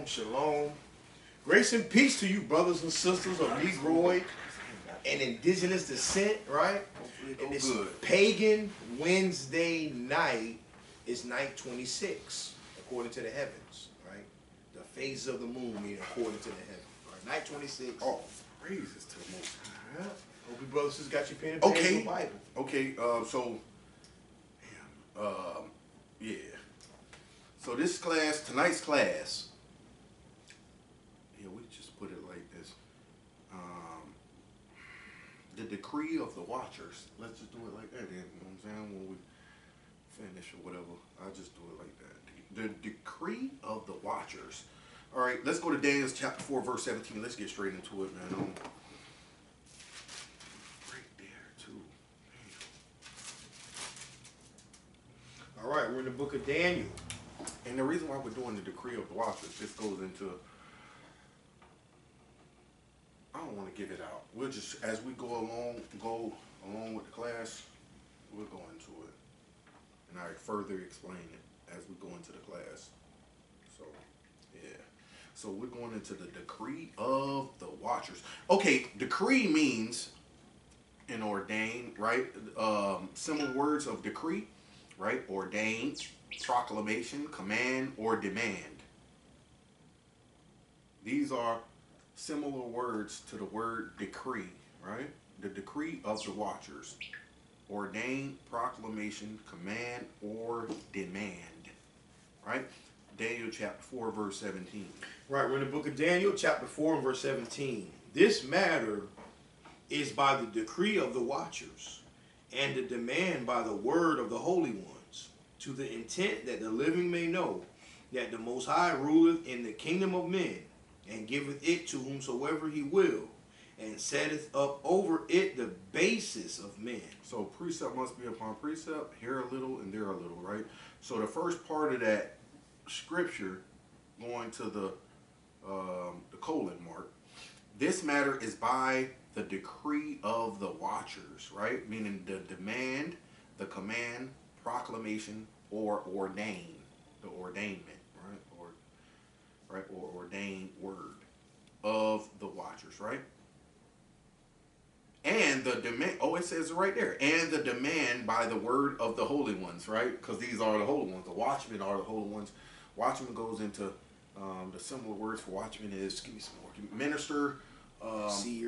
Shalom, shalom. Grace and peace to you, brothers and sisters of Negroid and indigenous descent, right? And this pagan Wednesday night is night 26, according to the heavens, right? The phases of the moon, meaning according to the heavens, right? Night 26. Oh, praises to the Most High. Yeah. Hope you brothers and sisters got your pen and paper and Bible. Okay, yeah. So this class, tonight's class, yeah, we just put it like this. The decree of the watchers. Let's just do it like that then, you know what I'm saying? When we finish or whatever, I'll just do it like that. The decree of the watchers. All right, let's go to Daniel chapter 4, verse 17. Let's get straight into it, man. Right there, too. Man. All right, we're in the book of Daniel. And the reason why we're doing the decree of the watchers, this goes into, I don't want to give it out. We'll just, as we go along with the class, we'll go into it. And I further explain it as we go into the class. So, yeah. So we're going into the decree of the watchers. Okay, decree means an ordained, right? Similar words of decree, right? Ordained, proclamation, command, or demand. These are similar words to the word decree, right? The decree of the watchers. Ordained, proclamation, command, or demand. Right? Daniel chapter 4, verse 17. Right, we're in the book of Daniel, chapter 4 and verse 17. This matter is by the decree of the watchers, and the demand by the word of the holy ones, to the intent that the living may know that the Most High ruleth in the kingdom of men, and giveth it to whomsoever he will, and setteth up over it the basis of men. So precept must be upon precept, here a little and there a little, right? So the first part of that scripture, going to the colon mark, this matter is by the decree of the watchers, right? Meaning the demand, the command, proclamation, or ordain, the ordainment, right? Or ordained word of the watchers, right? And the demand, oh, it says it right there. And the demand by the word of the holy ones, right? Because these are the holy ones. The watchmen are the holy ones. Watchman goes into the similar words for watchman is, give me some more. Minister,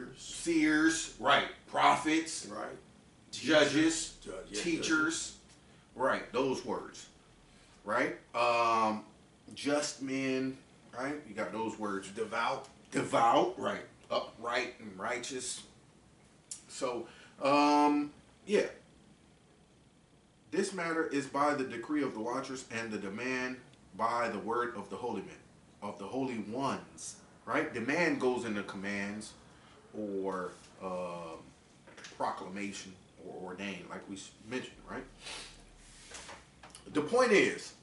seers, right? Prophets, right? Judges, teachers, right? Those words, right? Just men, right? You got those words. Devout, right? Upright and righteous. So, yeah. This matter is by the decree of the watchers and the demand by the word of the holy men, of the holy ones, right? Demand goes into commands or proclamation or ordain, like we mentioned, right? The point is,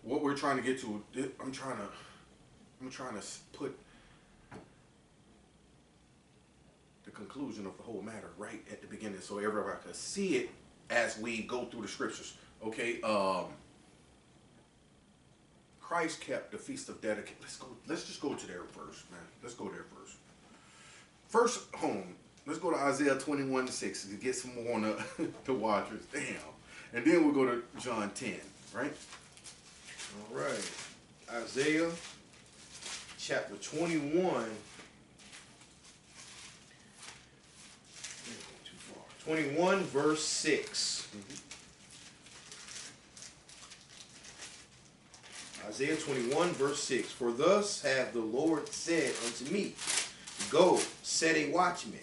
what we're trying to get to, I'm trying to put the conclusion of the whole matter right at the beginning so everybody can see it as we go through the scriptures. Okay, Christ kept the feast of dedication. Let's just go to there first, man. Let's go there first. First home, let's go to Isaiah 21:6 to get some more on the watchers. Damn. And then we'll go to John 10, right? All right. Isaiah chapter 21. 21 verse 6. Isaiah 21 verse 6. For thus hath the Lord said unto me, Go, set a watchman,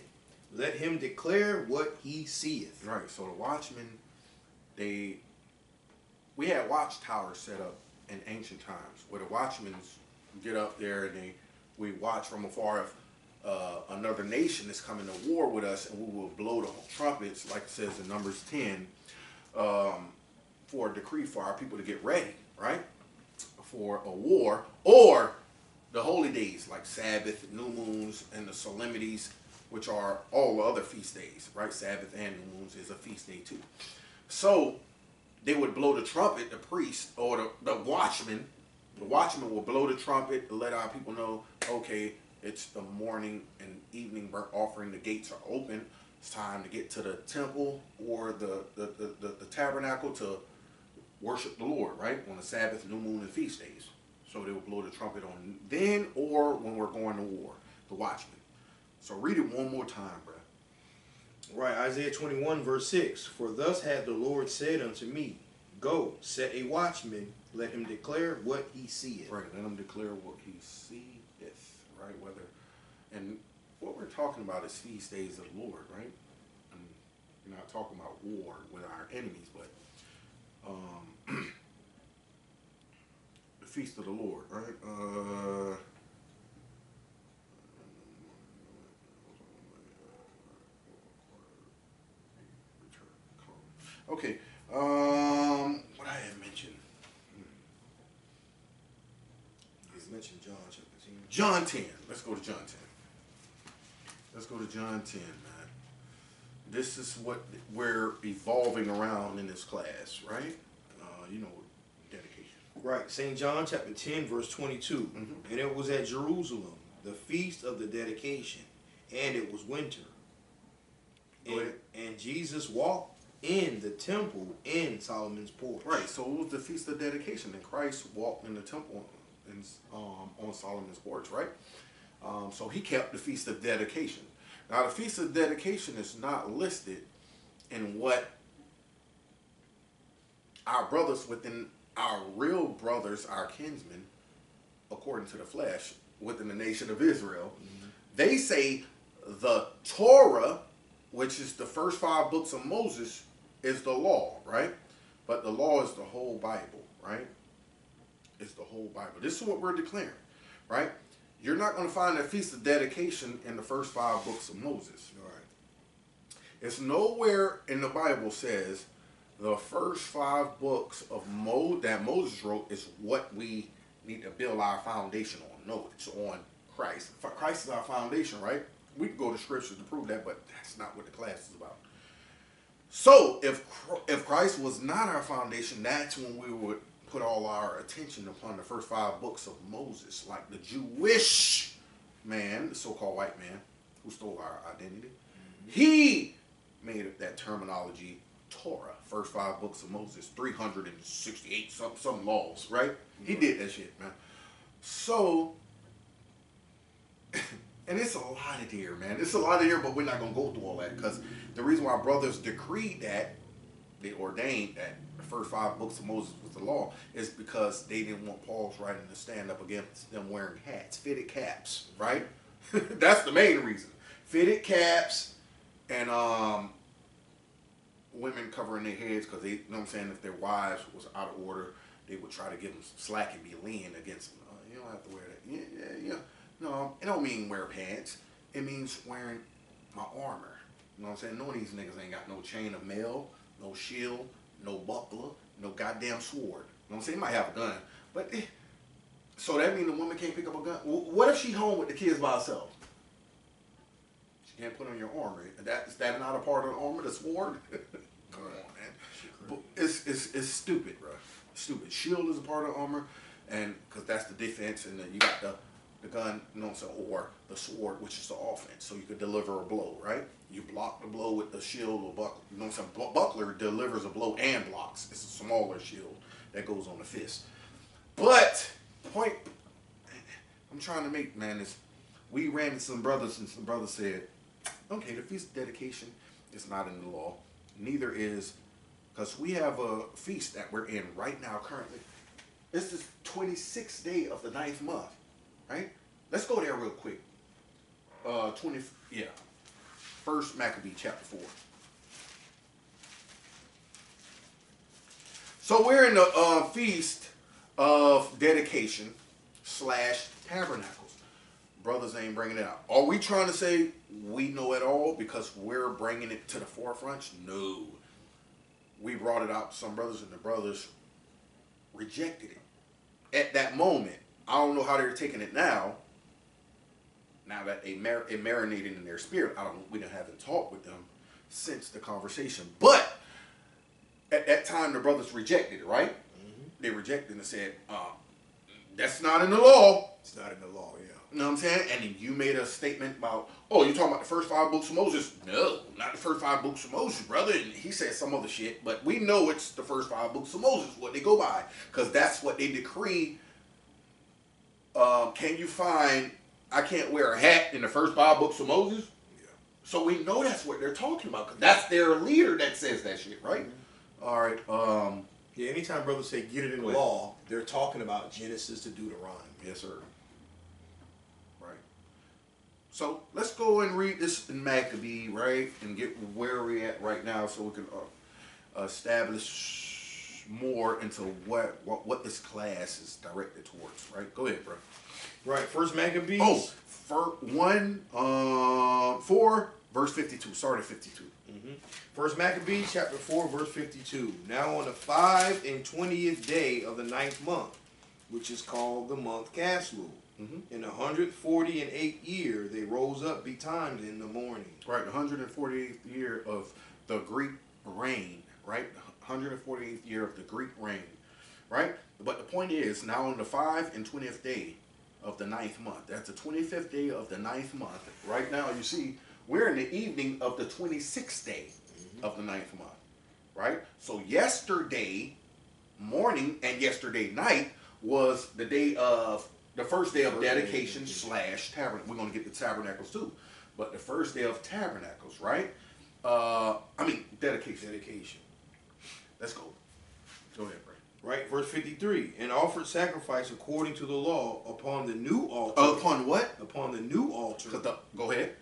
let him declare what he seeth. Right, so the watchmen, we had watchtowers set up in ancient times where the watchmen get up there and we watch from afar if another nation is coming to war with us, and we will blow the trumpets, like it says in Numbers 10, for a decree for our people to get ready, right? For a war, or the holy days like Sabbath, new moons, and the solemnities, which are all the other feast days, right? Sabbath and new moons is a feast day too. So they would blow the trumpet, the priest or the watchman, The watchman will blow the trumpet to let our people know, okay, it's the morning and evening burnt offering. The gates are open. It's time to get to the temple or the tabernacle to worship the Lord, right? On the Sabbath, new moon, and feast days. So they will blow the trumpet on then or when we're going to war, the watchman. So read it one more time, bro. Right, Isaiah 21, verse 6. For thus hath the Lord said unto me, Go, set a watchman, let him declare what he seeth. Right, let him declare what he seeth, right? Whether, and what we're talking about is feast days of the Lord, right? And we're not talking about war with our enemies, but the feast of the Lord, right? Okay, what I had mentioned. You mentioned John chapter 10. John 10. Let's go to John 10. Let's go to John 10, man. This is what we're evolving around in this class, right? Dedication. Right, St. John chapter 10, verse 22. Mm-hmm. And it was at Jerusalem, the feast of the dedication, and it was winter. And Jesus walked in the temple in Solomon's porch. Right, so it was the feast of dedication, and Christ walked in the temple on Solomon's porch, right? So he kept the feast of dedication. Now, the feast of dedication is not listed in what our brothers within our real brothers, our kinsmen, according to the flesh, within the nation of Israel. Mm-hmm. They say the Torah, which is the first 5 books of Moses, is the law, right? But the law is the whole Bible, right? It's the whole Bible. This is what we're declaring, right? You're not going to find a feast of dedication in the first 5 books of Moses. Right. It's nowhere in the Bible says the first 5 books of that Moses wrote is what we need to build our foundation on. No, it's on Christ. Christ is our foundation, right? We can go to scriptures to prove that, but that's not what the class is about. So if Christ was not our foundation, that's when we would put all our attention upon the first 5 books of Moses, like the Jewish man, the so-called white man, who stole our identity. Mm-hmm. He made that terminology Torah, first 5 books of Moses, 368 some laws, right? He did that shit, man. So, and it's a lot of here, man. It's a lot of here, but we're not going to go through all that, because the reason why brothers decreed that, they ordained that the first 5 books of Moses was the law, is because they didn't want Paul's writing to stand up against them wearing hats, fitted caps, right? That's the main reason. Fitted caps and women covering their heads, because they, you know what I'm saying, if their wives was out of order, they would try to give them slack and be lean against them. You don't have to wear that. Yeah. No, it don't mean wear pants. It means wearing my armor. You know what I'm saying? None of these niggas ain't got no chain of mail, no shield, no buckler, no goddamn sword. You know what I'm saying? They might have a gun, but so that means the woman can't pick up a gun. What if she home with the kids by herself? She can't put on your armor. Is that not a part of the armor? The sword? Come on, man. But it's stupid, bro. Stupid. Shield is a part of armor, and because that's the defense, and then you got the gun, you know what I'm saying, or the sword, which is the offense. So you could deliver a blow, right? You block the blow with the shield or buckler. You know what I'm saying? Buckler delivers a blow and blocks. It's a smaller shield that goes on the fist. But point I'm trying to make, man, is we ran into some brothers, and some brothers said, okay, the feast of dedication is not in the law. Neither is, because we have a feast that we're in right now currently. It's the 26th day of the 9th month, right? Let's go there real quick. 1 Maccabee chapter 4. So we're in the feast of dedication / tabernacles. Brothers ain't bringing it out. Are we trying to say we know it all because we're bringing it to the forefront? No. We brought it out to some brothers, and the brothers rejected it. At that moment, I don't know how they're taking it now. Now that it marinated in their spirit, we haven't talked with them since the conversation. But at that time, the brothers rejected it, right? Mm-hmm. They rejected it and said, That's not in the law. It's not in the law, yeah. You know what I'm saying? And then you made a statement about, oh, you're talking about the first 5 books of Moses. No, not the first 5 books of Moses, brother. And he said some other shit, but we know it's the first 5 books of Moses, what they go by. Because that's what they decree. Can you find, I can't wear a hat in the first 5 books of Moses? Yeah. So we know that's what they're talking about. Because that's their leader that says that shit, right? Mm-hmm. All right. Yeah, anytime brothers say get it in the law, they're talking about Genesis to Deuteronomy. Yes, sir. Right. So let's go and read this in Maccabee, right, and get where we're at right now, so we can establish more into what this class is directed towards. Right. Go ahead, bro. Right. First Maccabees. Oh, 4 verse 52. Start at 52. First Maccabees chapter 4 verse 52. Now on the 25th day of the 9th month, which is called the month Casleu, in the 148th year they rose up betimes in the morning. Right, the 148th year of the Greek reign. Right, the 148th year of the Greek reign. Right, but the point is, now on the 25th day of the 9th month, that's the 25th day of the 9th month. Right now, you see, we're in the evening of the 26th day of the 9th month, right? So yesterday morning and yesterday night was the day of, the first day of dedication / tabernacle. We're going to get the tabernacles too. But the first day of tabernacles, right? Dedication. Dedication. Let's go. Go ahead, Bray. Right, verse 53. And offered sacrifice according to the law upon the new altar. Upon what? Upon the new altar. Go ahead.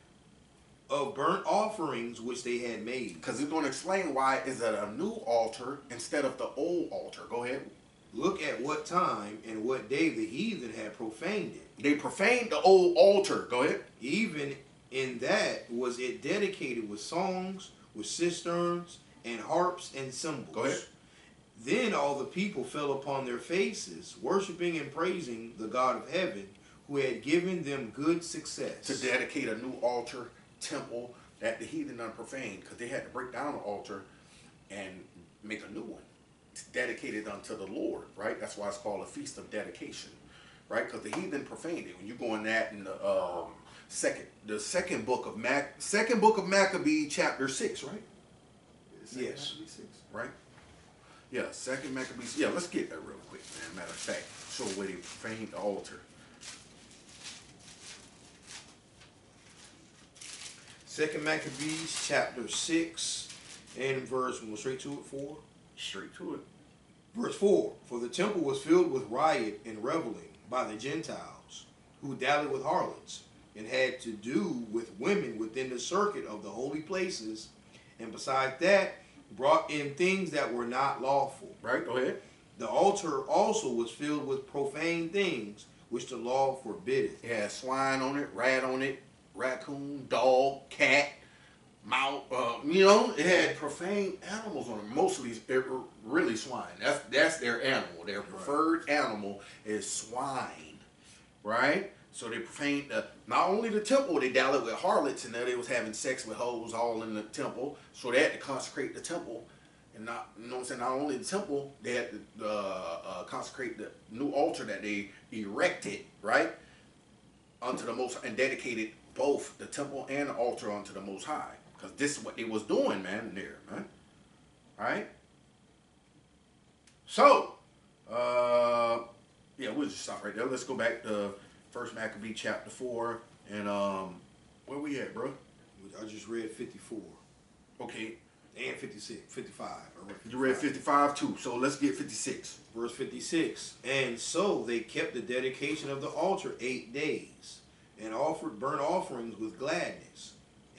Of burnt offerings which they had made. Because it's going to explain why is that a new altar instead of the old altar. Go ahead. Look at what time and what day the heathen had profaned it. They profaned the old altar. Go ahead. Even in that was it dedicated with songs, with cisterns, and harps and cymbals. Go ahead. Then all the people fell upon their faces, worshiping and praising the God of heaven, who had given them good success. To dedicate a new altar, temple that the heathen unprofaned, because they had to break down the altar and make a new one. It's dedicated unto the Lord, right? That's why it's called a feast of dedication, right? Because the heathen profaned it. When you go in that in the second book of Maccabee, chapter 6, right? Yes. Maccabee 6, right? Yeah, second Maccabees. Yeah, let's get that real quick, man. Matter of fact, show where they profaned the altar. Second Maccabees chapter 6 and verse, we'll go straight to it, 4. Straight to it. Verse 4. For the temple was filled with riot and reveling by the Gentiles, who dallied with harlots, and had to do with women within the circuit of the holy places, and besides that, brought in things that were not lawful. Right, go ahead. The altar also was filled with profane things, which the law forbiddeth. It had swine on it, rat on it, raccoon, dog, cat, mouse. It had profane animals on it. Mostly, really swine. That's their animal. Their preferred animal is swine, right? So they profaned not only the temple, they dallied with harlots, and they was having sex with hoes all in the temple. So they had to consecrate the temple, and not only the temple, they had to consecrate the new altar that they erected, right, unto the Most, and dedicated both the temple and the altar unto the Most High, because this is what they was doing, man, there, man. All right. So, we'll just stop right there. Let's go back to First Maccabee chapter 4, and where we at, bro? I just read 54. Okay. And 56, 55. You read 55 too, so let's get 56. Verse 56. And so they kept the dedication of the altar 8 days, and offered burnt offerings with gladness,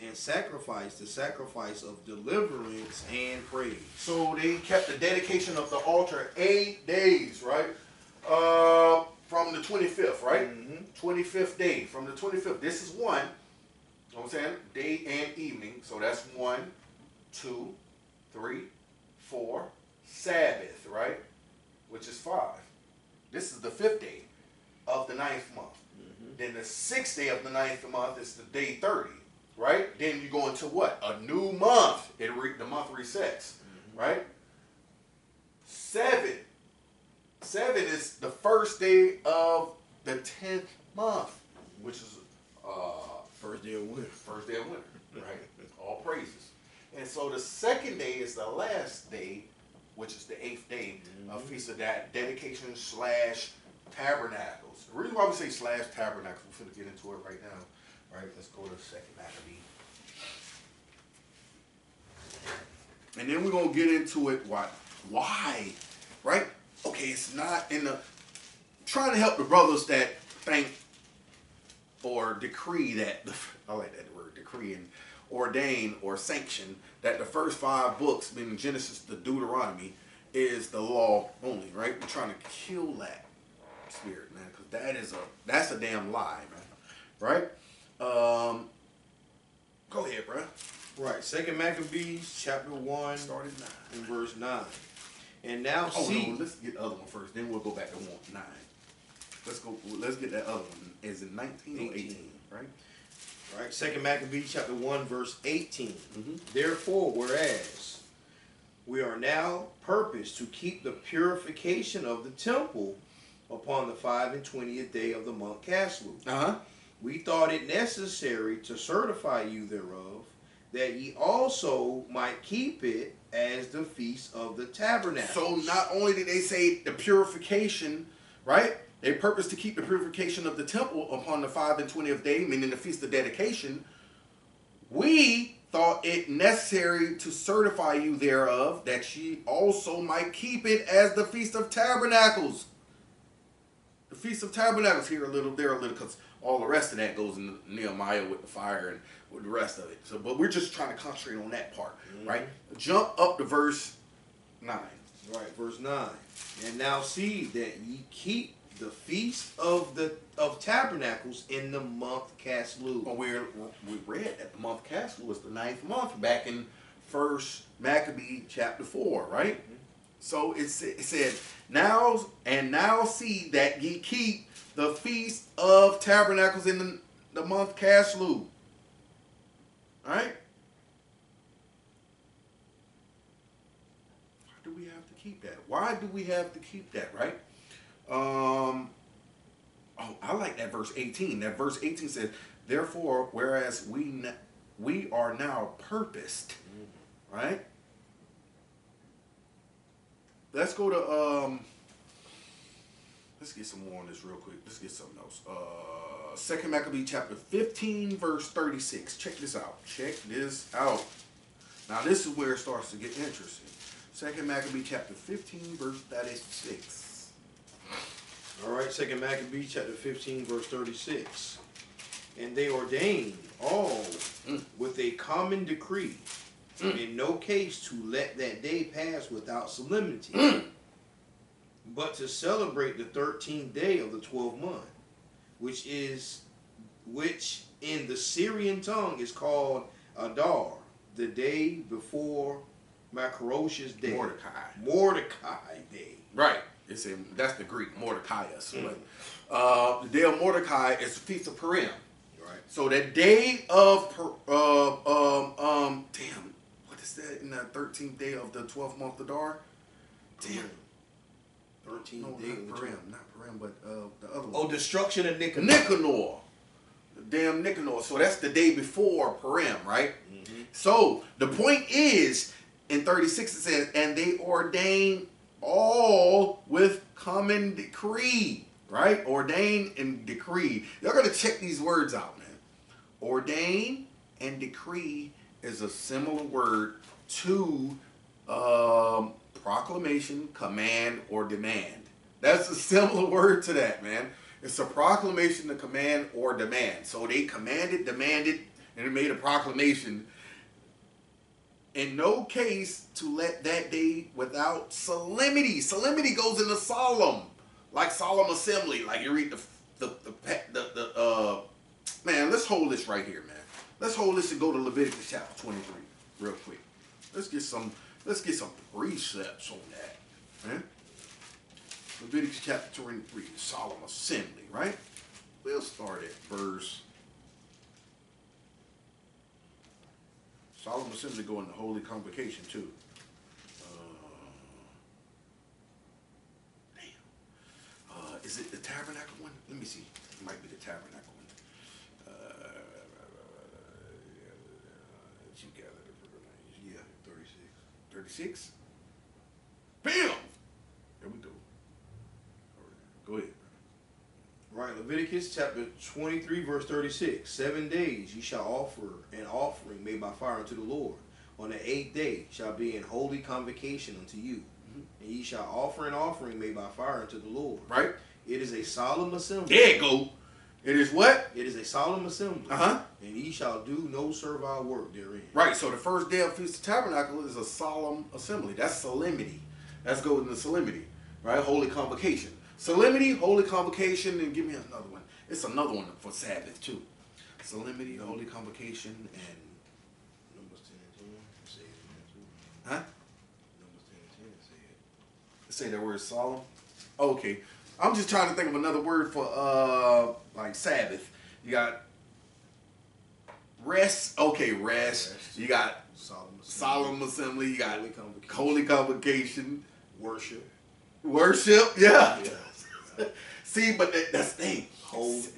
and sacrificed the sacrifice of deliverance and praise. So they kept the dedication of the altar 8 days, right? From the 25th, right? 25th day. From the 25th. This is one. You know what I'm saying? Day and evening. So that's 1, 2, 3, 4. Sabbath, right? Which is 5. This is the 5th day of the 9th month. Then the 6th day of the 9th month is the day 30, right? Then you go into what? A new month. The month resets, right? 7 7 is the first day of the 10th month, which is First day of winter. first day of winter, right? All praises. And so the second day is the last day, which is the 8th day, a feast of that dedication / tabernacles. The reason why we say / tabernacles, we're going to get into it right now, right? Let's go to the second Maccabee. And then we're going to get into it, why, right? Okay, it's not in the, trying to help the brothers that think or decree that, I like that word, decree, and ordain or sanction that the first 5 books, meaning Genesis to Deuteronomy, is the law only, right? We're trying to kill that spirit, man, because that's a damn lie, man, right? Go ahead, bro. Right. Second Maccabees chapter 1 Start at 9. and verse 9. And now Oh see. no, let's get the other one first. Then we'll go back to 9. Let's go. Let's get that other one. Is it 19 or 18? Right. Right. Second Maccabees chapter 1 verse 18. Mm-hmm. Therefore, whereas we are now purposed to keep the purification of the temple upon the 25th day of the month Caslu, we thought it necessary to certify you thereof, that ye also might keep it as the feast of the tabernacle. So not only did they say the purification, right? They purpose to keep the purification of the temple upon the 25th day, meaning the feast of dedication. We thought it necessary to certify you thereof, that ye also might keep it as the feast of tabernacles. The feast of tabernacles here a little, there a little, because all the rest of that goes in Nehemiah with the fire and with the rest of it. So, but we're just trying to concentrate on that part, right? Jump up to verse 9. Right, verse 9. And now see that ye keep the feast of tabernacles in the month Caslu. Well, we read that the month Caslu was the 9th month back in 1 Maccabee chapter 4, right? Mm-hmm. So it said, now see that ye keep the feast of tabernacles in the month Caslu. All right? Why do we have to keep that? Why do we have to keep that, right? Oh, I like that verse 18. That verse 18 says, therefore, whereas we are now purposed, right? Let's go to, let's get some more on this real quick. Let's get something else. 2 Maccabee chapter 15, verse 36. Check this out. Check this out. Now, this is where it starts to get interesting. 2 Maccabee chapter 15, verse 36. All right, 2 Maccabees chapter 15, verse 36. And they ordained all with a common decree, in no case to let that day pass without solemnity, but to celebrate the 13th day of the 12th month, which in the Syrian tongue is called Adar, the day before Macarosh's day. Mordecai day. Right. It's that's the Greek, Mordecaius. The day of Mordecai is the Feast of Purim. Right. So the day of, damn, what is that in the 13th day of the 12th month of Adar? Damn. 13th day of Purim, not Purim, but the other one. Oh, destruction of Nicanor. Nicanor. The damn Nicanor. So that's the day before Purim, right? Mm-hmm. So the point is, in 36 it says, and they ordain all with common decree, right? Ordain and decree. You're going to check these words out, man. Ordain and decree is a similar word to proclamation, command, or demand. That's a similar word to that, man. It's a proclamation, a command, or demand. So they commanded, demanded, and made a proclamation. In no case to let that day without solemnity. Solemnity goes into solemn, like solemn assembly. Like you read man. Let's hold this right here, man. Let's hold this and go to Leviticus chapter 23 real quick. Let's get some precepts on that, man. Leviticus chapter 23, solemn assembly, right? We'll start at verse. Solemn assembly go in the holy convocation too. Damn. see. It might be the tabernacle one. You gather the Yeah, 36. 36. Bam! There we go. All right. Go ahead. Right, Leviticus chapter 23, verse 36. 7 days ye shall offer an offering made by fire unto the Lord. On the 8th day shall be an holy convocation unto you. And ye shall offer an offering made by fire unto the Lord. Right? It is a solemn assembly. There you go. It is what? It is a solemn assembly. Uh-huh. And ye shall do no servile work therein. Right, so the first day of Feast of Tabernacle is a solemn assembly. That's solemnity. That's go into solemnity, right? Holy convocation. Solemnity, holy convocation, and give me another one. It's another one for Sabbath too. Solemnity, holy convocation, and Numbers 10 and 10. Say it in there too. huh? Numbers 10 and 10 say it. Say that word solemn. Okay, I'm just trying to think of another word for like Sabbath. You got rest. Okay, rest. You got solemn assembly. You got holy convocation. Worship. Worship. Yeah. Yeah. See, but that's the thing.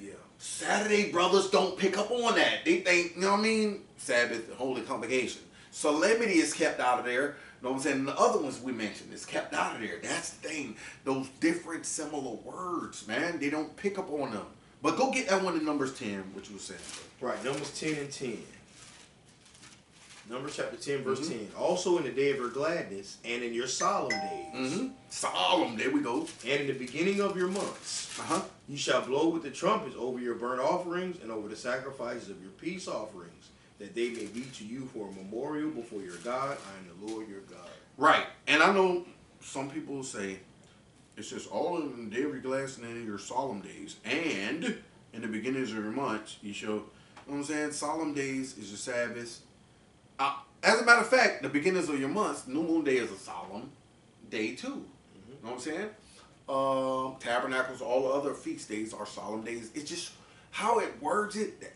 Yeah. Saturday brothers don't pick up on that. They think, you know what I mean? Sabbath, holy convocation. Solemnity is kept out of there. You know what I'm saying? The other ones we mentioned is kept out of there. That's the thing. Those different similar words, man, they don't pick up on them. But go get that one in Numbers 10, what you were saying. Right, Numbers 10 and 10. Numbers chapter 10, verse 10. Also in the day of your gladness, and in your solemn days, Solemn, there we go. and in the beginning of your months, Uh-huh. you shall blow with the trumpets over your burnt offerings and over the sacrifices of your peace offerings, that they may be to you for a memorial before your God. I am the Lord your God. Right. And I know some people say it's just all in the day of your gladness and in your solemn days. And in the beginnings of your months, you shall, you know what I'm saying? Solemn days is your Sabbath. As a matter of fact, the beginnings of your months, New Moon Day is a solemn day too. You know what I'm saying? Tabernacles, all the other feast days are solemn days. It's just how it words it.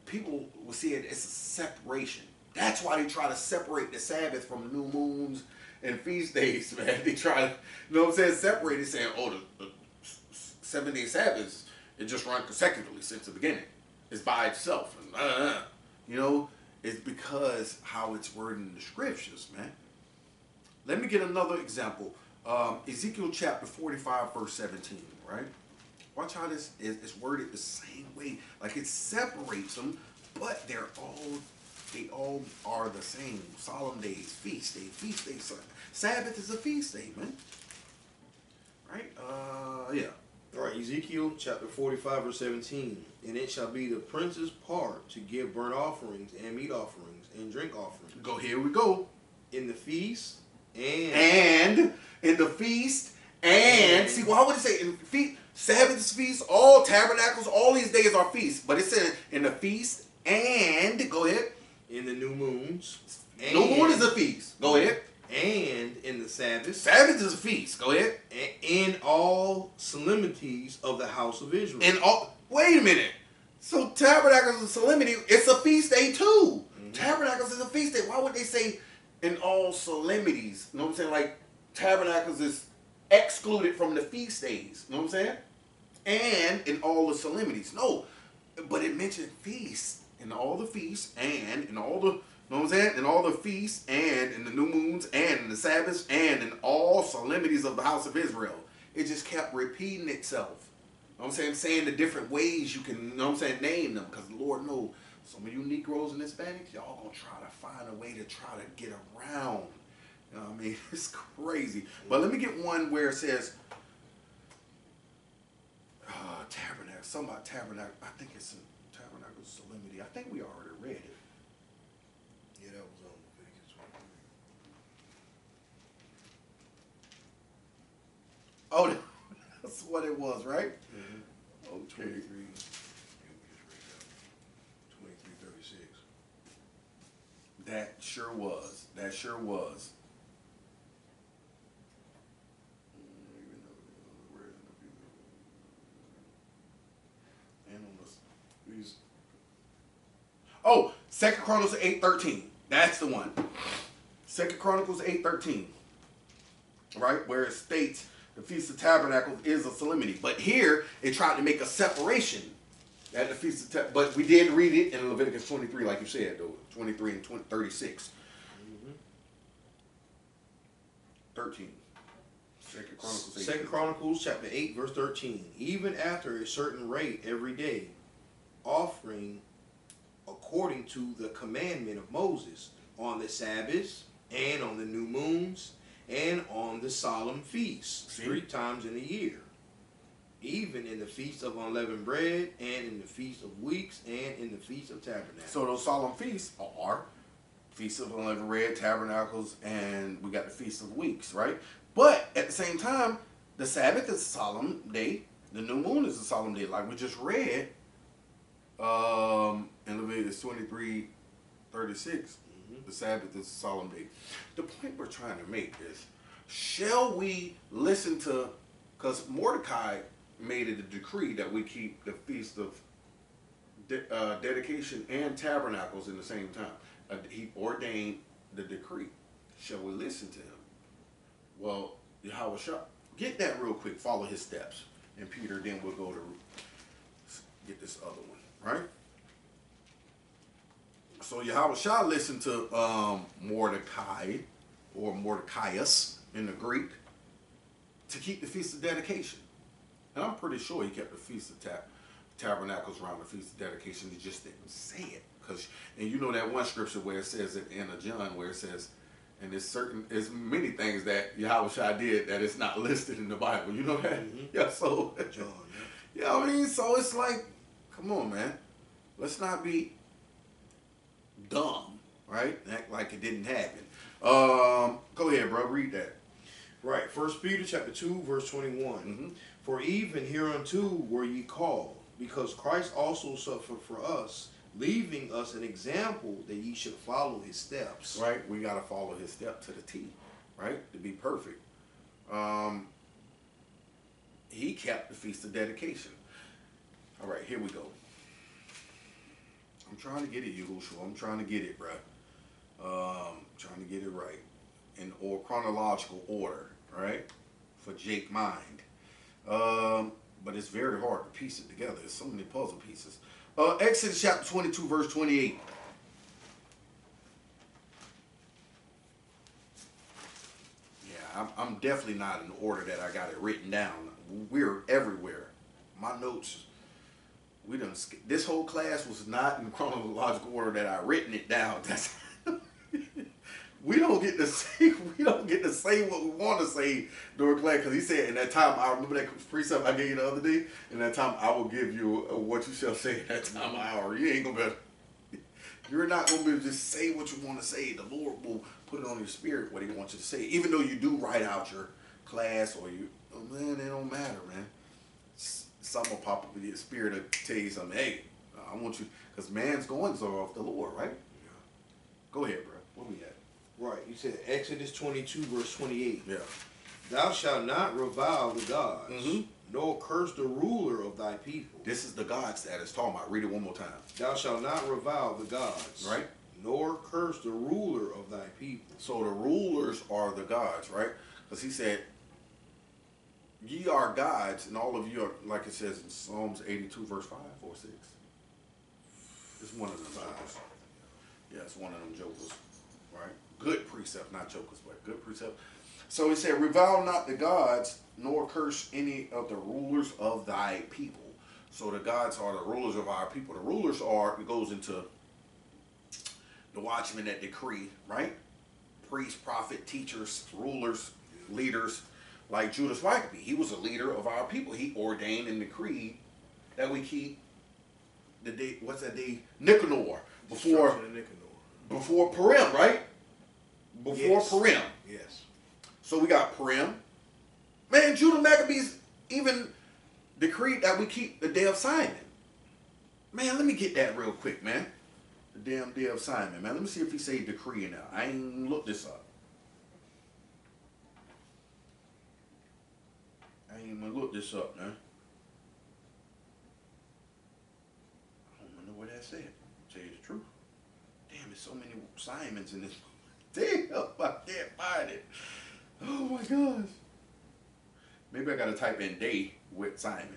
People will see it as a separation. That's why they try to separate the Sabbath from new moons and feast days, man. They try to, you know what I'm saying, separate it, saying, oh, the 7-day Sabbath, it just run consecutively since the beginning. It's by itself. And, you know, it's because how it's worded in the scriptures, man. Let me get another example. Ezekiel chapter 45, verse 17, right? Watch how this is worded the same way. Like it separates them, but they all are the same. Solemn days, feast day. Sabbath is a feast day, man. Right? Yeah. All right, Ezekiel chapter 45, verse 17. And it shall be the prince's part to give burnt offerings and meat offerings and drink offerings. Go, here we go. In the feast and in the feast and see, why would it say in feast? Sabbath is feast, all tabernacles, all these days are feasts. But it said in the feast and go ahead. in the new moons. New moon is a feast. Go ahead. And in the Sabbath. Sabbath is a feast. Go ahead. And in all solemnities of the house of Israel. And all, wait a minute. So tabernacles and solemnity, it's a feast day too. Tabernacles is a feast day. Why would they say in all solemnities? You know what I'm saying? Like tabernacles is excluded from the feast days. You know what I'm saying? And in all the solemnities. No, but it mentioned feast in all the feasts and in all the, you know what I'm saying? In all the feasts and in the new moons and in the Sabbaths and in all solemnities of the house of Israel. It just kept repeating itself. You know what I'm saying the different ways you can, you know what I'm saying, name them. Because the Lord knows some of you Negroes and Hispanics, y'all gonna try to find a way to try to get around. You know what I mean? It's crazy. But let me get one where it says, tabernacle, something about tabernacle. I think it's in tabernacle solemnity. I think we already read it. Yeah, that was on Leviticus 23. Oh, that's what it was, right? Oh, Okay. 23. 23:36. That sure was. That sure was. Oh, 2 Chronicles 8:13. That's the one. 2 Chronicles 8:13. Right? Where it states, The Feast of Tabernacles is a solemnity. But here, it tried to make a separation at the Feast of Tabernacles. But we did read it in Leviticus 23, like you said, though. 23 and 36. 13. Second Chronicles chapter 8, verse 13. Even after a certain rate every day, offering according to the commandment of Moses on the Sabbaths and on the new moons and on the solemn feasts, 3 times in a year, even in the feast of unleavened bread and in the feast of weeks and in the feast of tabernacles. So those solemn feasts are Feast of Unleavened Bread, Tabernacles, and we got the Feast of Weeks, right? But at the same time, the Sabbath is a solemn day. The new moon is a solemn day, like we just read in Leviticus 23, 36. The Sabbath is a solemn day. The point we're trying to make is, shall we listen to, because Mordecai made it a decree that we keep the Feast of Dedication and Tabernacles in the same time. He ordained the decree. Shall we listen to him? Well, Yahweh Shah, get that real quick, follow his steps. And Peter, then we'll go to get this other one, right? So Yahweh Shah listened to Mordecai, or Mordecaius in the Greek, to keep the Feast of Dedication. And I'm pretty sure he kept the Feast of Tabernacles around the Feast of Dedication. He just didn't say it. And you know that one scripture where it says at the end of John, where it says, and there's many things that Yahweh Shai did that is not listed in the Bible. You know that? Yeah, so, John, yeah, I mean, so it's like, come on, man. Let's not be dumb, right? Act like it didn't happen. Go ahead, bro. Read that. Right. 1 Peter chapter 2, verse 21. For even hereunto were ye called, because Christ also suffered for us, leaving us an example that ye should follow his steps. Right, we got to follow his step to the T, right, to be perfect. He kept the Feast of Dedication. All right, here we go. I'm trying to get it, Yahushua. I'm trying to get it, bro. Trying to get it right in chronological order, right, for Jake mind. But it's very hard to piece it together. There's so many puzzle pieces. Exodus chapter 22, verse 28. Yeah, I'm definitely not in the order that I got it written down. We're everywhere. My notes, this whole class was not in chronological order that I written it down. That's we don't get to say what we want to say during class, because he said in that time, I remember that precept I gave you the other day, in that time I will give you what you shall say in that time hour. You ain't gonna be, you're not gonna be able to just say what you want to say. The Lord will put it on your spirit what he wants you to say, even though you do write out your class, or you, oh man, it don't matter, man. Something will pop up in your spirit to tell you something. Hey, I want you, because man's goings are of the Lord, right? Yeah. Go ahead, bro. Where we at? Right, you said Exodus 22, verse 28. Yeah. Thou shalt not revile the gods, nor curse the ruler of thy people. This is the gods that it's talking about. Read it one more time. Thou shalt not revile the gods, right, nor curse the ruler of thy people. So the rulers are the gods, right? Because he said, ye are gods, and all of you are, like it says in Psalms 82, verse 5 or 6. It's one of them jokers. Yeah, it's one of them jokers, right? Good precept, not jokers, but good precept. So he said, revile not the gods, nor curse any of the rulers of thy people. So the gods are the rulers of our people. The rulers are, it goes into the watchmen that decree, right? Priests, prophet, teachers, rulers, leaders, like Judas Maccabee. He was a leader of our people. He ordained and decreed that we keep the day, what's that day? Nicanor. Before Purim, right? Before Purim. Yes. So we got Purim. Man, Judah Maccabees even decreed that we keep the day of Simon. Man, let me get that real quick, man. The damn day of Simon, man. Let me see if he say decree in there. I ain't looked this up. I ain't even look this up, man. I don't know where that's at. Tell you the truth. Damn, there's so many Simons in this. Damn, I can't find it. Oh my gosh. Maybe I gotta type in day with Simon.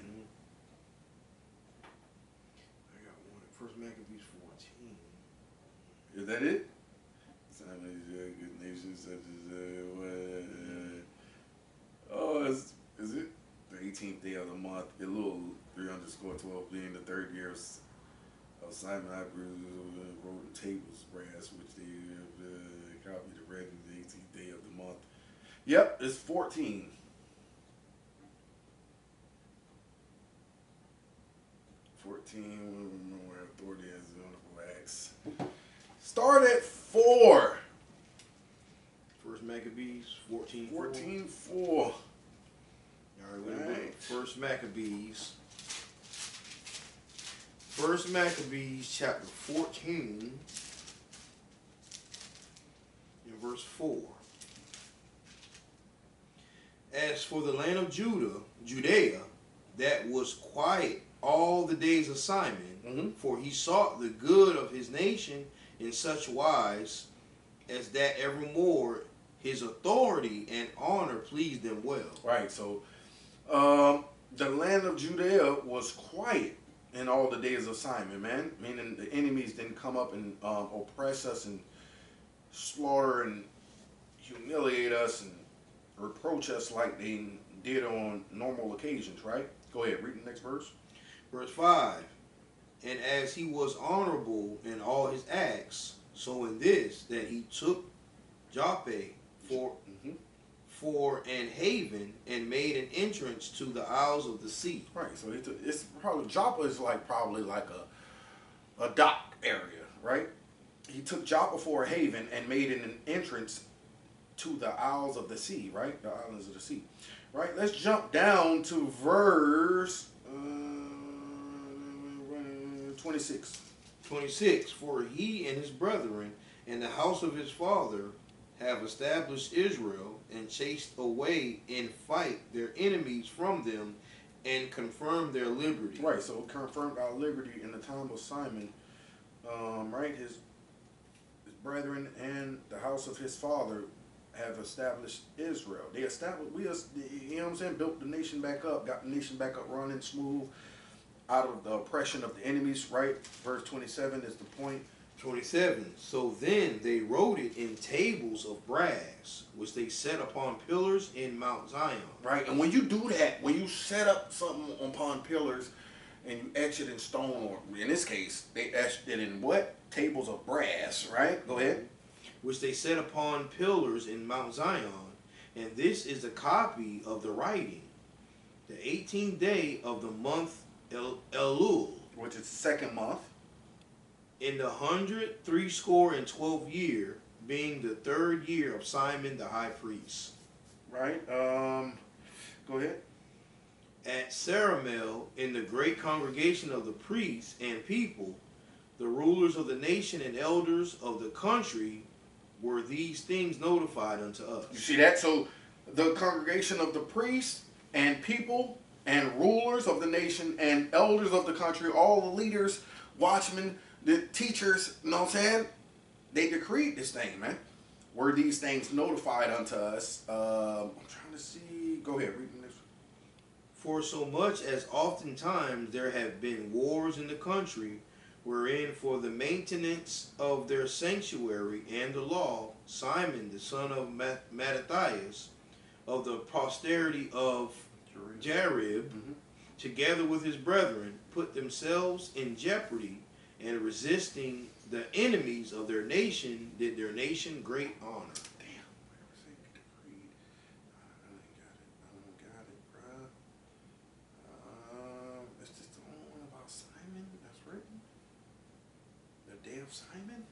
I got one. First Maccabees 14. Is that it? Simon is a good nation such as is it the 18th day of the month? Elul 3_12 being the third year of Simon. I wrote the tables brass, which they copied the record the 18th day of the month. Yep, it's 14. 14, where authority has wonderful acts. Start at 4. First Maccabees 14. 14:4. All right, we're going Right. First Maccabees. First Maccabees chapter 14 in verse 4. As for the land of Judea, that was quiet all the days of Simon, for he sought the good of his nation in such wise as that evermore his authority and honor pleased them well. Right, so the land of Judea was quiet in all the days of Simon, man. Meaning the enemies didn't come up and oppress us and slaughter and humiliate us and reproach us like they did on normal occasions, right? Go ahead, read the next verse. Verse 5. And as he was honorable in all his acts, so in this, that he took Joppe for an haven and made an entrance to the isles of the sea. Right, so it's probably, Joppa is probably like a dock area, right? He took Joppa for a haven and made an entrance to the isles of the sea, right? The islands of the sea, right? Let's jump down to verse 26. 26. For he and his brethren and the house of his father have established Israel and chased away in fight their enemies from them and confirmed their liberty. Right, so confirmed our liberty in the time of Simon, right? His brethren and the house of his father have established Israel. They established, you know what I'm saying, built the nation back up, got the nation back up running smooth out of the oppression of the enemies, right? Verse 27 is the point. 27. So then they wrote it in tables of brass, which they set upon pillars in Mount Zion. Right, and when you do that, when you set up something upon pillars and you etch it in stone, or in this case, they etched it in what? Tables of brass, right? Go ahead. Which they set upon pillars in Mount Zion. And this is a copy of the writing. The 18th day of the month Elul, Which is second month. in the 100 year, being the third year of Simon the high priest. Right. Go ahead. At Saramel, in the great congregation of the priests and people, the rulers of the nation and elders of the country, were these things notified unto us. You see that? So the congregation of the priests and people and rulers of the nation and elders of the country, all the leaders, watchmen, the teachers, you know what I'm saying? They decreed this thing, man. Were these things notified unto us? I'm trying to see. Go ahead, read the next one. For so much as oftentimes there have been wars in the country, wherein for the maintenance of their sanctuary and the law, Simon the son of Mattathias, of the posterity of Jarib, together with his brethren, put themselves in jeopardy, and resisting the enemies of their nation, did their nation great honor. Damn, where was it decreed? I don't got it, bruh. Is this the only one about Simon that's written? The day of Simon?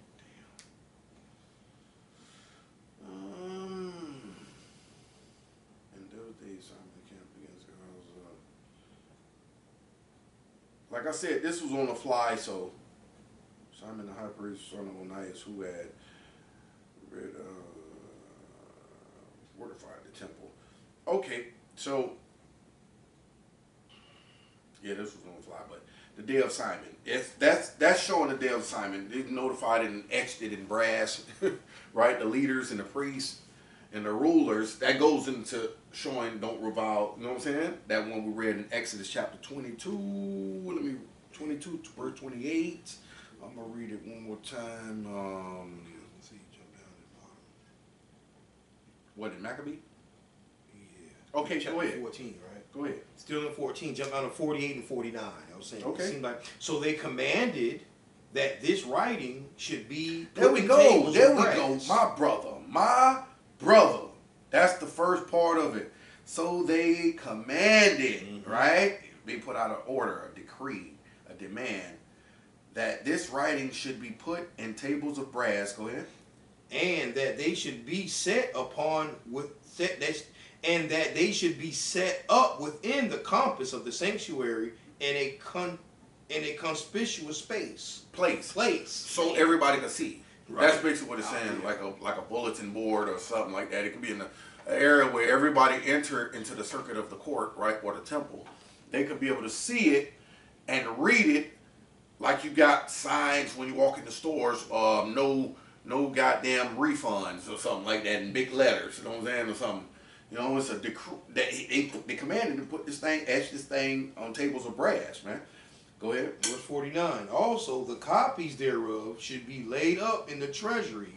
Damn. In those days, Simon camped against Gaza. Like I said, this was on the fly, so Simon the high priest, son of Onias, who had fortified the temple. Okay, so yeah, this was on the fly, but the day of Simon. That's showing the day of Simon. They notified it and etched it in brass, right? The leaders and the priests and the rulers, that goes into showing don't revile, you know what I'm saying? That one we read in Exodus chapter 22, 22 verse 28. I'm going to read it one more time. Let's see, jump down to the bottom. What, in Maccabee? Yeah. Okay, Chapter go ahead. 14, right? Go ahead. Still in 14, jump down to 48 and 49. I was saying, Okay. it seemed like, so they commanded that this writing should be There put we in go. tables There of we go. brass. My brother. That's the first part of it. So they commanded, right? They put out an order, a decree, a demand that this writing should be put in tables of brass. Go ahead. And that they should be set upon and that they should be set up within the compass of the sanctuary in a conspicuous place. So everybody can see. Right. That's basically what it's saying, Yeah. like a bulletin board or something like that. It could be in an area where everybody enter into the circuit of the court, right, or the temple. They could be able to see it and read it, like you got signs when you walk in the stores. No goddamn refunds or something like that in big letters. You know what I'm saying, or something. You know, it's a decree that they commanded to put this thing, etch this thing on tables of brass, man. Go ahead. Verse 49. Also, the copies thereof should be laid up in the treasury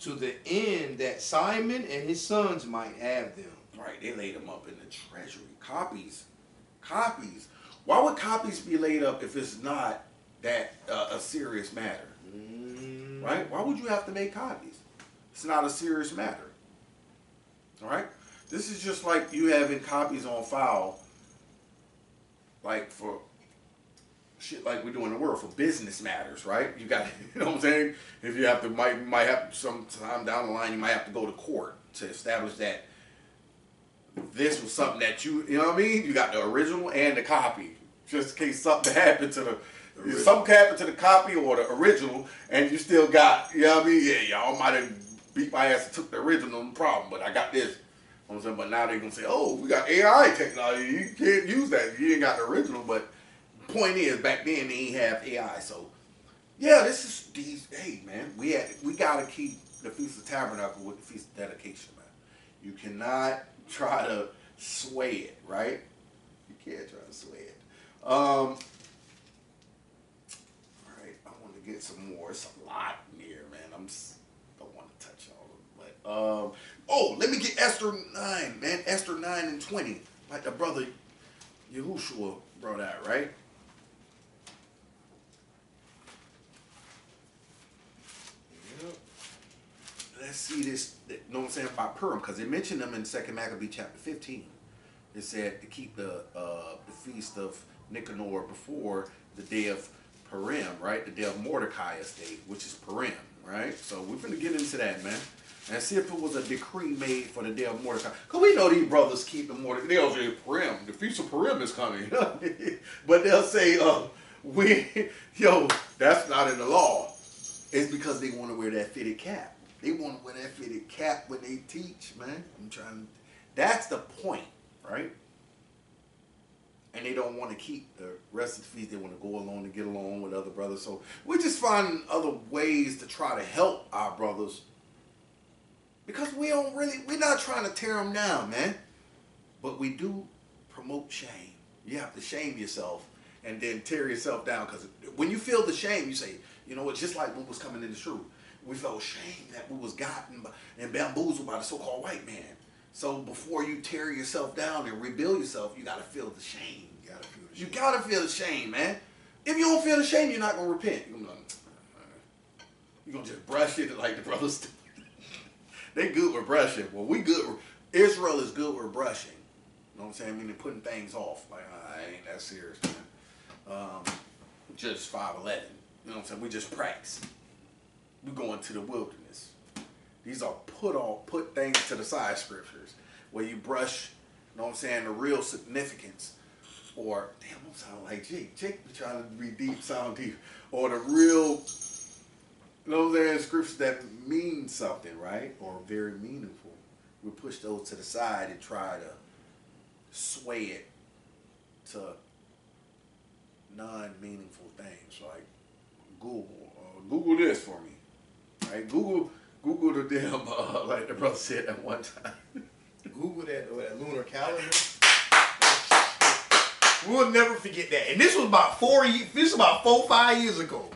to the end that Simon and his sons might have them. Right, they laid them up in the treasury. Copies. Why would copies be laid up if it's not that a serious matter? Right? Why would you have to make copies? It's not a serious matter. All right? This is just like you having copies on file, like for shit like we do in the world, for business matters, right? You got, you know what I'm saying? If you have to, might have some time down the line, you might have to go to court to establish that this was something that you know what I mean? You got the original and the copy, just in case something happened to something happened to the copy or the original, and you still got, you know what I mean? Yeah, y'all might have beat my ass and took the original, no problem, but I got this. You know what I'm saying? But now they're gonna say, oh, we got AI technology, you can't use that. You ain't got the original, but point is, back then they ain't have AI, so yeah, this is these. Hey man, we gotta keep the Feast of Tabernacle with the Feast of Dedication, man. You cannot try to sway it, right? You can't try to sway it. All right, I want to get some more. It's a lot in here, man. Don't want to touch all of it, but oh, let me get Esther 9, man. Esther 9 and 20, like the brother Yahushua brought out, right? Let's see this, you know what I'm saying, about Purim, because they mentioned them in 2 Maccabee chapter 15. It said to keep the feast of Nicanor before the day of Purim, right? The day of Mordecai's day, which is Purim, right? So we're going to get into that, man. And see if it was a decree made for the day of Mordecai. Because we know these brothers keep the Mordecai. They'll say Purim, the feast of Purim is coming. But they'll say, that's not in the law. It's because they want to wear that fitted cap. They want to wear that fitted cap when they teach, man. That's the point, right? And they don't want to keep the rest of the feast. They want to go along and get along with other brothers. So we're just finding other ways to try to help our brothers. Because we're not trying to tear them down, man. But we do promote shame. You have to shame yourself and then tear yourself down. Because when you feel the shame, you say, you know, it's just like what was coming in the truth. We felt shame that we was gotten and bamboozled by the so-called white man. So before you tear yourself down and rebuild yourself, you got to feel the shame. You got to feel the shame, man. If you don't feel the shame, you're not going to repent. You're going to just brush it like the brothers do. They good with brushing. Well, we good. Israel is good with brushing. You know what I'm saying? I mean, they're putting things off. Like, I ain't that serious, man. Just 5'11". You know what I'm saying? We just practice. We going to the wilderness. These are put things to the side scriptures where you brush, you know what I'm saying, the real significance. Or, damn, I'm sounding like Jake. Jake be trying to be deep, sound deep. Or the real, you know what I'm saying, scriptures that mean something, right? Or very meaningful. We push those to the side and try to sway it to non-meaningful things like Google. Google this for me. Right? Google Google the damn, like the brother said at one time. Google that lunar calendar. We'll never forget that. And this was about 4-5 years ago.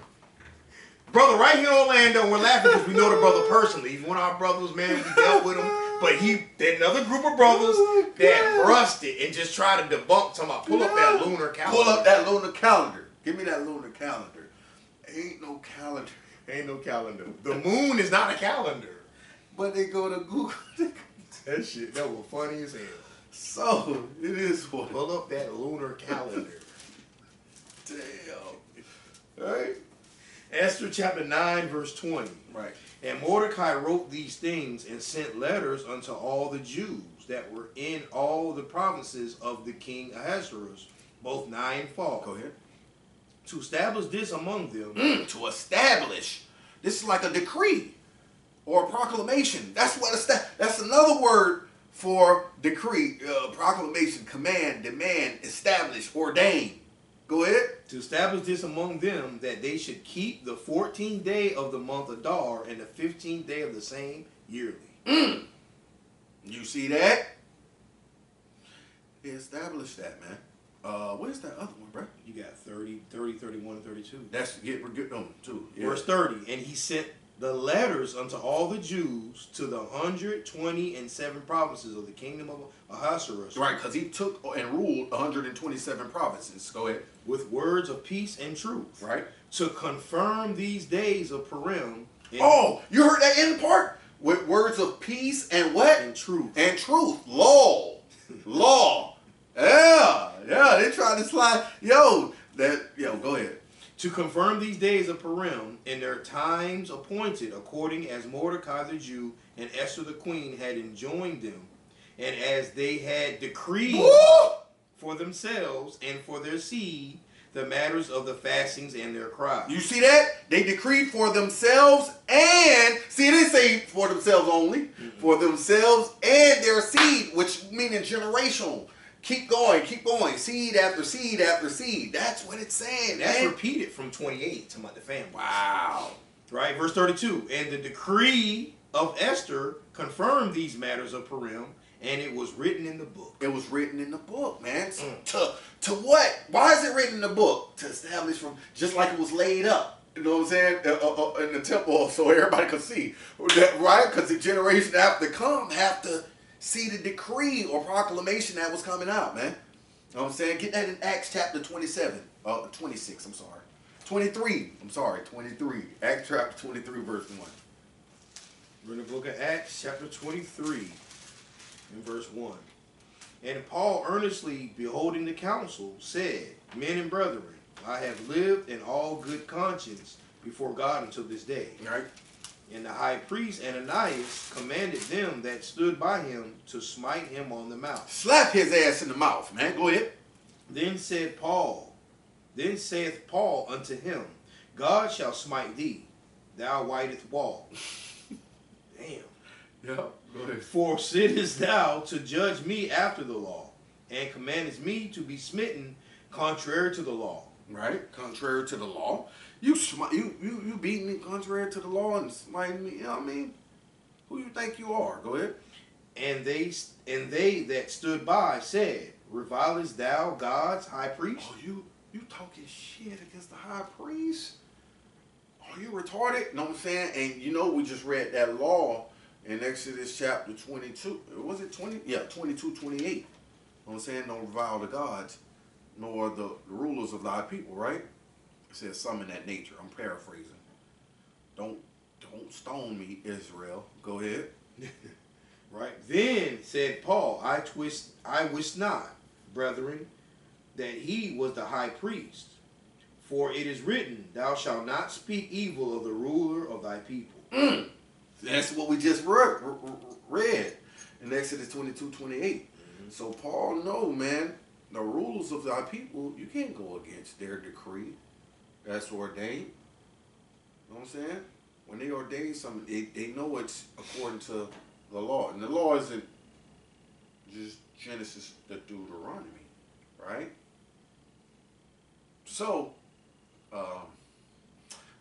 Brother, right here in Orlando, we're laughing because we know the brother personally. He's one of our brothers, man. We dealt with him. But there's another group of brothers that brushed it and just tried to debunk, talking about pull up that lunar calendar. Pull up that lunar calendar. Give me that lunar calendar. Ain't no calendar. Ain't no calendar. The moon is not a calendar. But they go to Google. That shit, that was funny as hell. So, it is what. Pull up that lunar calendar. Damn. Right? Esther chapter 9, verse 20. Right. And Mordecai wrote these things and sent letters unto all the Jews that were in all the provinces of the king Ahasuerus, both nigh and far. Go ahead. To establish this among them. To establish. This is like a decree or a proclamation. That's that's another word for decree, proclamation, command, demand, establish, ordain. Go ahead. To establish this among them, that they should keep the 14th day of the month Adar and the 15th day of the same yearly. You see that? He established that, man. Where's that other one, bro? You got 30, 31, and 32. That's we're good on too. Yeah. Verse 30. And he sent the letters unto all the Jews to the 127 provinces of the kingdom of Ahasuerus. Right, because he took and ruled 127 provinces. Go ahead. With words of peace and truth. Right. To confirm these days of Purim. Oh, you heard that end part? With words of peace and what? And truth. And truth. Law. Law. Yeah. Yeah, they trying to slide. Yo, go ahead. To confirm these days of Purim in their times appointed, according as Mordecai the Jew and Esther the queen had enjoined them, and as they had decreed for themselves and for their seed the matters of the fastings and their cries. You see that? They decreed for themselves and, see, it didn't say for themselves only, for themselves and their seed, which meaning generational. Keep going, seed after seed after seed. That's what it's saying. That's man. repeated from 28 to the family. Wow. Right, verse 32. And the decree of Esther confirmed these matters of Purim, and it was written in the book. It was written in the book, man. To what? Why is it written in the book? To establish from, just like it was laid up. You know what I'm saying? In the temple, so everybody could see. That, right? Because the generation after come have to see the decree or proclamation that was coming out, man. You know what I'm saying? Get that in Acts chapter 26, I'm sorry. 23. Acts chapter 23, verse 1. We're in the book of Acts, chapter 23, and verse 1. And Paul, earnestly beholding the council, said, Men and brethren, I have lived in all good conscience before God until this day. Right. And the high priest Ananias commanded them that stood by him to smite him on the mouth. Slap his ass in the mouth, man. Go ahead. Then saith Paul unto him, God shall smite thee, thou whitest wall. Damn. Yeah, go ahead. For sittest thou to judge me after the law, and commandest me to be smitten contrary to the law. Right? Contrary to the law. You beating me contrary to the law and smiting me, you know what I mean? Who you think you are? Go ahead. And they that stood by said, Revilest thou God's high priest? Oh, you talking shit against the high priest? Are you retarded? Know what I'm saying? And you know we just read that law in Exodus chapter 22. Was it 20? Yeah, 22, 28. You know what I'm saying? Don't revile the gods, nor the rulers of thy people, right? It says something in that nature. I'm paraphrasing. Don't stone me, Israel. Go ahead. Right. Then said Paul, I wish not, brethren, that he was the high priest. For it is written, Thou shalt not speak evil of the ruler of thy people. That's what we just read in Exodus 22, 28. So Paul know, man, the rulers of thy people, you can't go against their decree. That's ordained. You know what I'm saying? When they ordain something, they know it's according to the law. And the law isn't just Genesis to Deuteronomy, right? So,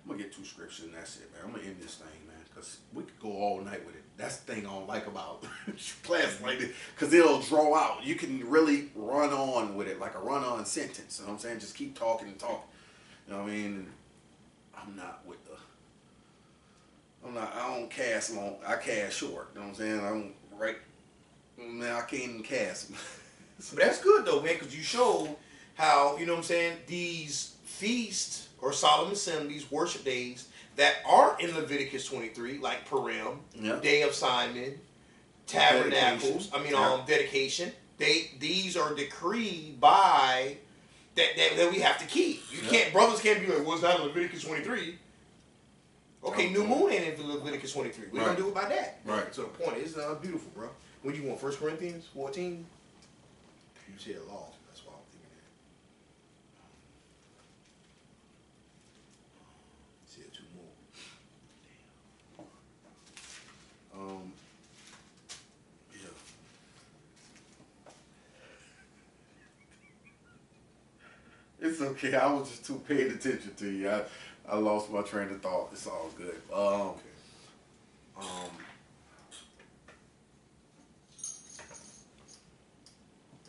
I'm gonna get 2 scriptures and that's it, man. I'm gonna end this thing, man, because we could go all night with it. That's the thing I don't like about classes like this, because it'll draw out. You can really run on with it, like a run-on sentence. You know what I'm saying? Just keep talking and talking. You know what I mean? I'm not with the. I don't cast long. I cast short. You know what I'm saying? I don't right. Man, I can't even cast. But that's good though, man, because you show how, you know what I'm saying, these feasts or solemn assemblies, worship days that are in Leviticus 23, like Purim, Yeah. Day of Simon, Tabernacles, Dedication. dedication. These are decreed by that we have to keep. You can't, brothers can't be like, well, it's not in Leviticus 23. Okay, New Moon ain't in Leviticus 23. We're gonna do it by that. Right. So the point is, beautiful, bro. What do you want? 1 Corinthians 14? You said law. That's why I'm thinking that. Said 2 more. Yeah. It's okay. I was just too paying attention to you. I lost my train of thought. It's all good.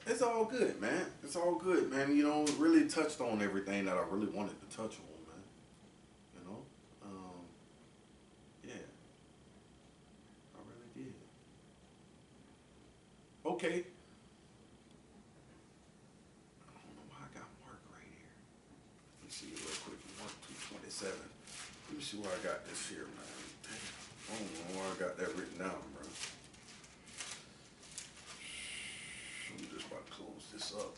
It's all good, man. It's all good, man. You know, really touched on everything that I really wanted to touch on, man. You know, yeah, I really did. Okay. I don't know why I got Mark right here. Let me see it real quick. Mark 2:27. Let me see where I got this here, man. I don't know where I got that written down, bro. I'm just about to close this up.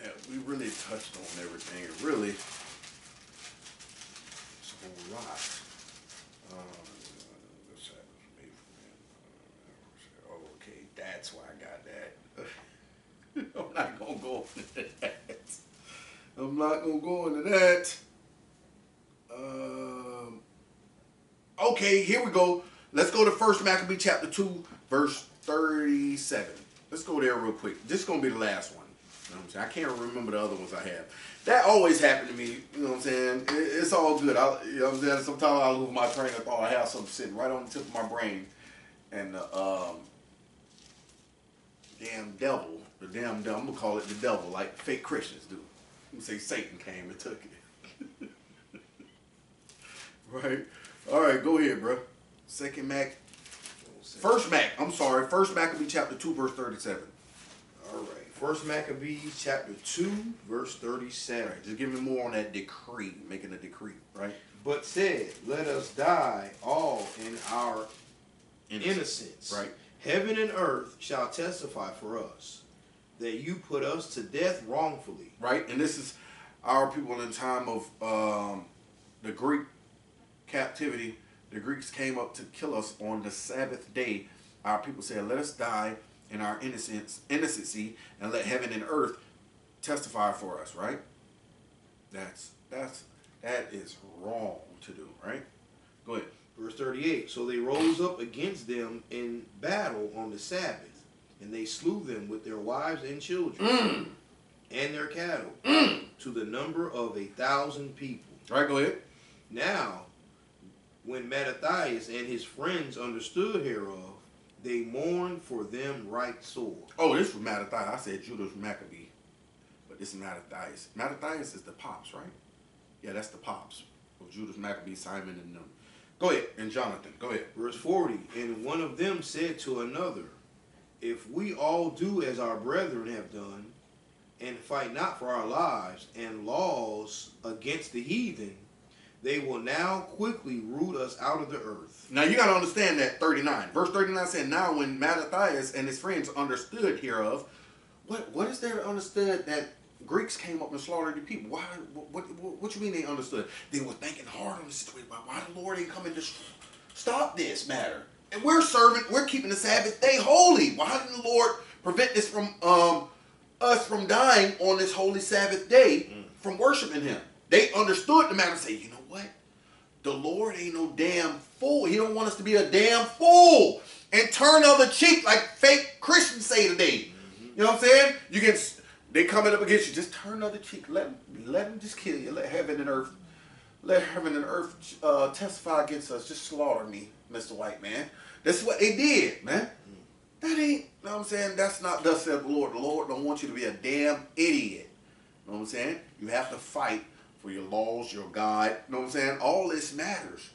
Yeah, we really touched on everything. It really, it's a whole lot. The Sabbath was made for man. Oh, okay, that's why I got that. I'm not gonna go into that. I'm not gonna go into that. Okay, here we go. Let's go to 1 Maccabee chapter 2, verse 37. Let's go there real quick. This is going to be the last one. You know what I'm saying? I can't remember the other ones I have. That always happened to me. You know what I'm saying? It's all good. You know what I'm saying? Sometimes I lose my train of thought. I have something sitting right on the tip of my brain. And damn devil, I'm going to call it the devil, like fake Christians do. You say Satan came and took it. Right? All right, go ahead, bro. First Maccabee chapter 2, verse 37. All right. 1 Maccabees chapter 2, verse 37. Right, just give me more on that decree, making a decree, right? But said, let us die all in our innocence. Right. Heaven and earth shall testify for us that you put us to death wrongfully. Right, and this is our people in the time of the Greek captivity. The Greeks came up to kill us on the Sabbath day. Our people said, let us die in our innocency and let heaven and earth testify for us, right? That is wrong to do, right? Go ahead. Verse 38. So they rose up against them in battle on the Sabbath, and they slew them with their wives and children and their cattle to the number of 1,000 people. Right, go ahead. Now, when Mattathias and his friends understood hereof, they mourned for them right sore. Oh, this was Mattathias. I said Judas Maccabee, but this is Mattathias. Mattathias is the pops, right? Yeah, that's the pops of Judas Maccabee, Simon, and them. Go ahead, and Jonathan, go ahead. Verse 40, and one of them said to another, if we all do as our brethren have done, and fight not for our lives and laws against the heathen, they will now quickly root us out of the earth. Now you got to understand that 39. Verse 39 said, now when Mattathias and his friends understood hereof, what is there to understood that Greeks came up and slaughtered the people? Why? What you mean they understood? They were thinking hard on the situation. Why the Lord ain't coming to stop this matter? And we're keeping the Sabbath day holy. Why didn't the Lord prevent this from us from dying on this holy Sabbath day from worshiping Him? They understood the matter and say, you know what? The Lord ain't no damn fool. He don't want us to be a damn fool and turn other cheek like fake Christians say today. You know what I'm saying? They coming up against you. Just turn other cheek. Let them just kill you. Let heaven and earth let heaven and earth testify against us. Just slaughter me, Mr. White Man. That's what they did, man. That ain't, you know what I'm saying? That's not thus said the Lord. The Lord don't want you to be a damn idiot. You know what I'm saying? You have to fight for your laws, your God. You know what I'm saying? All this matters.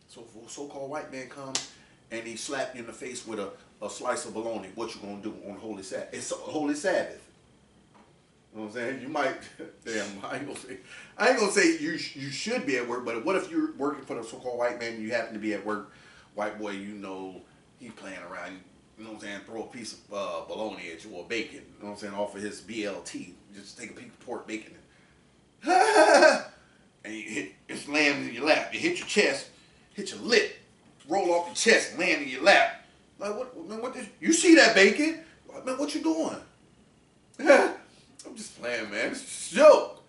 So if a so-called white man comes and he slap you in the face with a slice of bologna, what you gonna do on Holy Sabbath? It's a Holy Sabbath. You know what I'm saying? You might, damn, I ain't gonna say you should be at work, but what if you're working for the so-called white man and you happen to be at work, white boy, you know, he playing around, you know what I'm saying, throw a piece of bologna at you or bacon, you know what I'm saying, off of his BLT, just take a piece of pork bacon and you hit, it's landing in your lap, you hit your chest, hit your lip, roll off your chest, land in your lap. Like, what, man, you see that bacon? Like, man, what you doing? I'm just playing, man. It's a joke.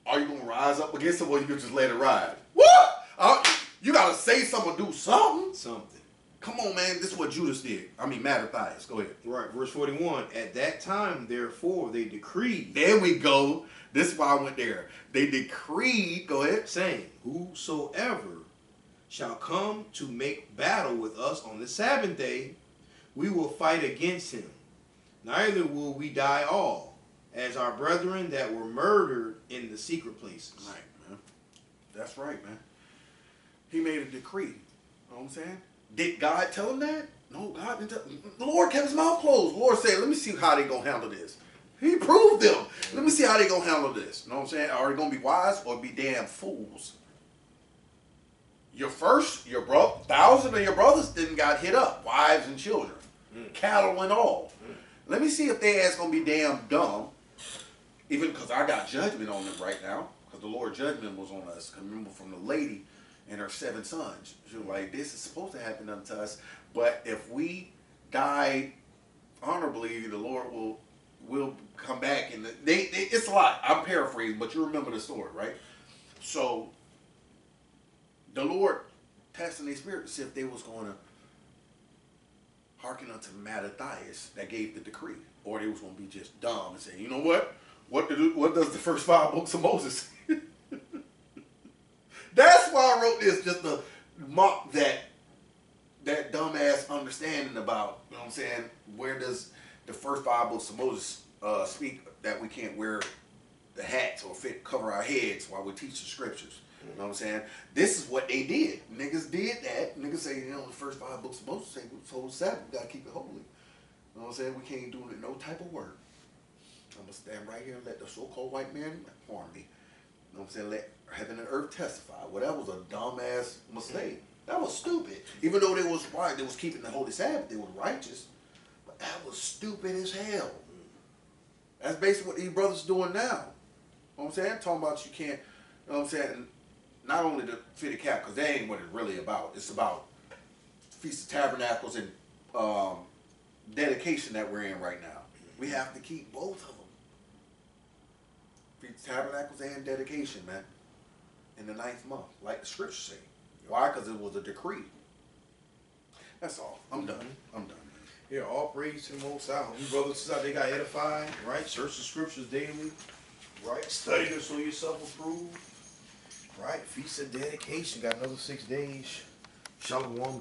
Are you gonna rise up against it, or you can just let it ride? What? You gotta say something, do something. Something. Come on, man. This is what Judas did. I mean, Mattathias. Go ahead. Right. Verse 41. At that time, therefore, they decreed. There we go. This is why I went there. They decreed. Go ahead. Saying, whosoever shall come to make battle with us on the Sabbath day, we will fight against him. Neither will we die all, as our brethren that were murdered in the secret places. Right, man. That's right, man. He made a decree. You know what I'm saying? Did God tell him that? No, God didn't tell. The Lord kept his mouth closed. The Lord said, let me see how they going to handle this. He proved them. Let me see how they going to handle this. You know what I'm saying? Are they going to be wise or be damn fools? Your 1,000 of your brothers didn't got hit up. Wives and children. Cattle and all. Let me see if they ass going to be damn dumb. Even because I got judgment on them right now. Because the Lord's judgment was on us. Remember from the lady and her 7 sons. She was like, this is supposed to happen unto us. But if we die honorably, the Lord will come back. And it's a lot. I'm paraphrasing, but you remember the story, right? So, the Lord testing their spirit to see if they was going to hearken unto Mattathias that gave the decree. Or they was going to be just dumb and say, you know what? What does the first 5 books of Moses? That's why I wrote this, just to mock that dumbass understanding about, you know what I'm saying, where does the first 5 books of Moses speak that we can't wear the hats or cover our heads while we teach the scriptures. You know what I'm saying? This is what they did. Niggas did that. Niggas say, you know, the first 5 books of Moses say, so Sabbath, we got to keep it holy. You know what I'm saying? We can't do no type of work. I'm going to stand right here and let the so-called white man harm me. You know what I'm saying? Let heaven and earth testify. Well, that was a dumbass mistake. That was stupid. Even though they was right, they was keeping the holy Sabbath, they were righteous. But that was stupid as hell. That's basically what these brothers doing now. You know what I'm saying? Talking about you can't, you know what I'm saying? Not only the Feast of Cap, because that ain't what it's really about. It's about Feast of Tabernacles and dedication that we're in right now. We have to keep both of them. Feast of Tabernacles and dedication, man. In the 9th month, like the scriptures say. Why? Because it was a decree. That's all. I'm done. I'm done. Yeah, all praise to the Most High. You brothers and sisters, they got edified, right? Search the scriptures daily, right? Study to show yourself approved, right? Feast of dedication, got another 6 days. Shalom.